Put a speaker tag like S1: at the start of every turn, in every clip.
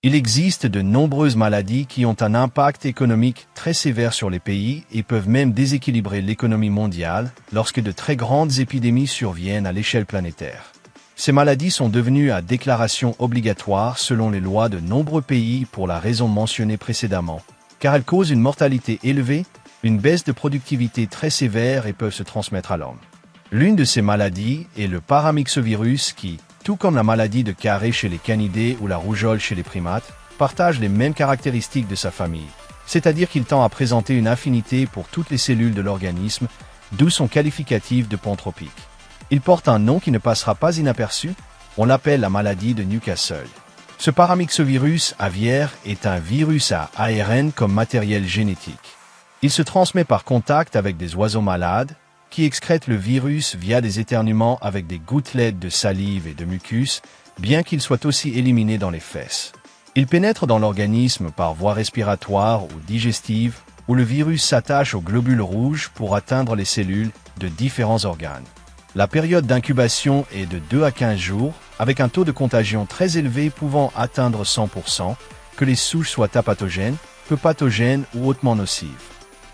S1: Il existe de nombreuses maladies qui ont un impact économique très sévère sur les pays et peuvent même déséquilibrer l'économie mondiale lorsque de très grandes épidémies surviennent à l'échelle planétaire. Ces maladies sont devenues à déclaration obligatoire selon les lois de nombreux pays pour la raison mentionnée précédemment, car elles causent une mortalité élevée, une baisse de productivité très sévère et peuvent se transmettre à l'homme. L'une de ces maladies est le paramyxovirus qui, tout comme la maladie de Carré chez les canidés ou la rougeole chez les primates, partage les mêmes caractéristiques de sa famille, c'est-à-dire qu'il tend à présenter une affinité pour toutes les cellules de l'organisme, d'où son qualificatif de pantropique. Il porte un nom qui ne passera pas inaperçu, on l'appelle la maladie de Newcastle. Ce paramyxovirus aviaire est un virus à ARN comme matériel génétique. Il se transmet par contact avec des oiseaux malades, qui excrètent le virus via des éternuements avec des gouttelettes de salive et de mucus, bien qu'il soit aussi éliminé dans les fesses. Il pénètre dans l'organisme par voie respiratoire ou digestive, où le virus s'attache aux globules rouges pour atteindre les cellules de différents organes. La période d'incubation est de 2 à 15 jours, avec un taux de contagion très élevé pouvant atteindre 100%, que les souches soient apathogènes, peu pathogènes ou hautement nocives.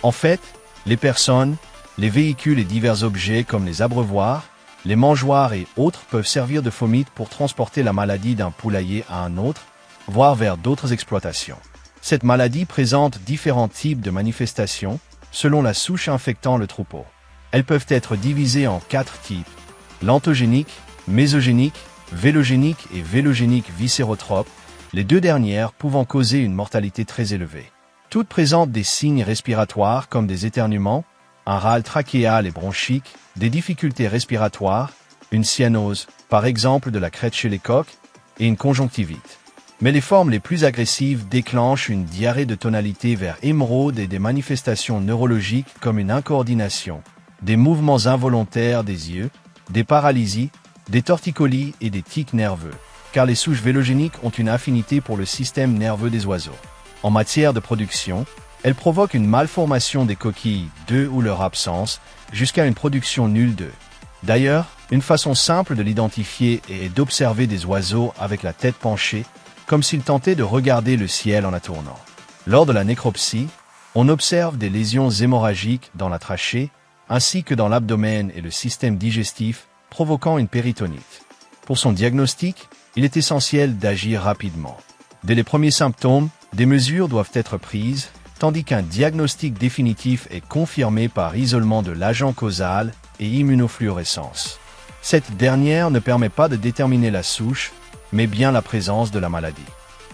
S1: En fait, les personnes, les véhicules et divers objets comme les abreuvoirs, les mangeoires et autres peuvent servir de fomite pour transporter la maladie d'un poulailler à un autre, voire vers d'autres exploitations. Cette maladie présente différents types de manifestations selon la souche infectant le troupeau. Elles peuvent être divisées en 4 types: l'anthogénique, mésogénique, vélogénique et vélogénique viscérotrope, les 2 dernières pouvant causer une mortalité très élevée. Toutes présentent des signes respiratoires comme des éternuements, un râle trachéal et bronchique, des difficultés respiratoires, une cyanose, par exemple de la crête chez les coqs, et une conjonctivite. Mais les formes les plus agressives déclenchent une diarrhée de tonalité vers émeraude et des manifestations neurologiques comme une incoordination, des mouvements involontaires des yeux, des paralysies, des torticolis et des tics nerveux, car les souches vélogéniques ont une affinité pour le système nerveux des oiseaux. En matière de production, elles provoquent une malformation des coquilles d'œufs ou leur absence, jusqu'à une production nulle d'œufs. D'ailleurs, une façon simple de l'identifier est d'observer des oiseaux avec la tête penchée, comme s'ils tentaient de regarder le ciel en la tournant. Lors de la nécropsie, on observe des lésions hémorragiques dans la trachée, ainsi que dans l'abdomen et le système digestif, provoquant une péritonite. Pour son diagnostic, il est essentiel d'agir rapidement. Dès les premiers symptômes, des mesures doivent être prises, tandis qu'un diagnostic définitif est confirmé par isolement de l'agent causal et immunofluorescence. Cette dernière ne permet pas de déterminer la souche, mais bien la présence de la maladie.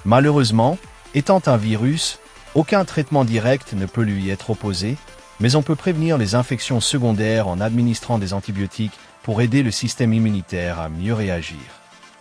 S1: Malheureusement, étant un virus, aucun traitement direct ne peut lui être opposé, mais on peut prévenir les infections secondaires en administrant des antibiotiques pour aider le système immunitaire à mieux réagir.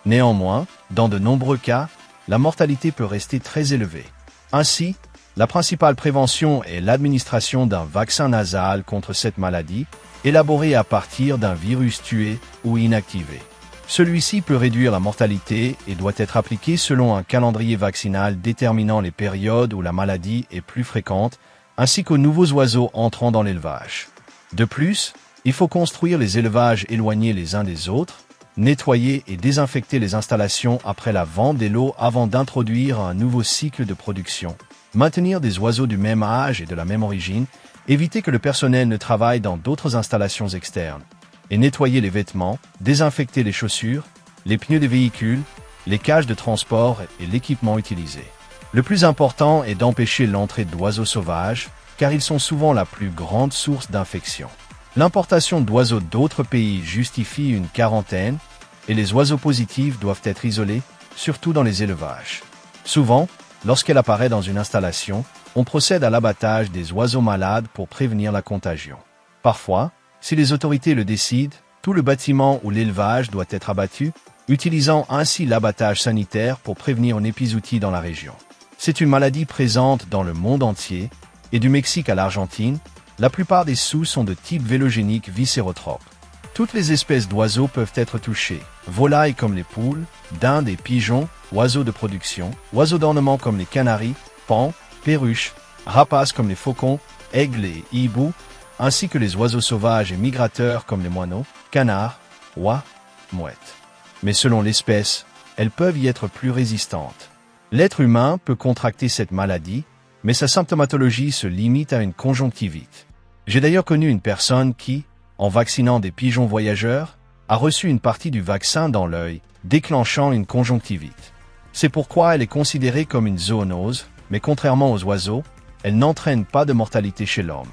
S1: Néanmoins, dans de nombreux cas, la mortalité peut rester très élevée. Ainsi, la principale prévention est l'administration d'un vaccin nasal contre cette maladie, élaboré à partir d'un virus tué ou inactivé. Celui-ci peut réduire la mortalité et doit être appliqué selon un calendrier vaccinal déterminant les périodes où la maladie est plus fréquente, ainsi qu'aux nouveaux oiseaux entrant dans l'élevage. De plus, il faut construire les élevages éloignés les uns des autres, nettoyer et désinfecter les installations après la vente des lots avant d'introduire un nouveau cycle de production. Maintenir des oiseaux du même âge et de la même origine, éviter que le personnel ne travaille dans d'autres installations externes, et nettoyer les vêtements, désinfecter les chaussures, les pneus des véhicules, les cages de transport et l'équipement utilisé. Le plus important est d'empêcher l'entrée d'oiseaux sauvages, car ils sont souvent la plus grande source d'infection. L'importation d'oiseaux d'autres pays justifie une quarantaine, et les oiseaux positifs doivent être isolés, surtout dans les élevages. Souvent, lorsqu'elle apparaît dans une installation, on procède à l'abattage des oiseaux malades pour prévenir la contagion. Parfois, si les autorités le décident, tout le bâtiment ou l'élevage doit être abattu, utilisant ainsi l'abattage sanitaire pour prévenir une épizootie dans la région. C'est une maladie présente dans le monde entier, et du Mexique à l'Argentine, la plupart des souches sont de type vélogénique viscérotrope. Toutes les espèces d'oiseaux peuvent être touchées, volailles comme les poules, dindes et pigeons, oiseaux de production, oiseaux d'ornement comme les canaris, paons, perruches, rapaces comme les faucons, aigles et hiboux, ainsi que les oiseaux sauvages et migrateurs comme les moineaux, canards, oies, mouettes. Mais selon l'espèce, elles peuvent y être plus résistantes. L'être humain peut contracter cette maladie, mais sa symptomatologie se limite à une conjonctivite. J'ai d'ailleurs connu une personne qui, en vaccinant des pigeons voyageurs, a reçu une partie du vaccin dans l'œil, déclenchant une conjonctivite. C'est pourquoi elle est considérée comme une zoonose, mais contrairement aux oiseaux, elle n'entraîne pas de mortalité chez l'homme.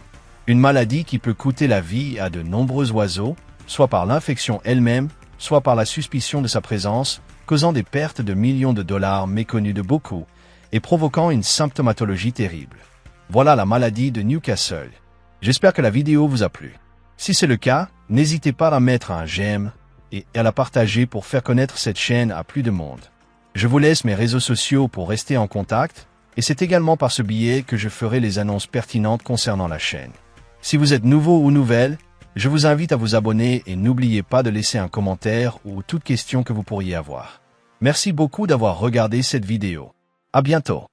S1: Une maladie qui peut coûter la vie à de nombreux oiseaux, soit par l'infection elle-même, soit par la suspicion de sa présence, causant des pertes de millions de dollars méconnues de beaucoup, et provoquant une symptomatologie terrible. Voilà la maladie de Newcastle. J'espère que la vidéo vous a plu. Si c'est le cas, n'hésitez pas à mettre un j'aime et à la partager pour faire connaître cette chaîne à plus de monde. Je vous laisse mes réseaux sociaux pour rester en contact, et c'est également par ce biais que je ferai les annonces pertinentes concernant la chaîne. Si vous êtes nouveau ou nouvelle, je vous invite à vous abonner et n'oubliez pas de laisser un commentaire ou toute question que vous pourriez avoir. Merci beaucoup d'avoir regardé cette vidéo. À bientôt.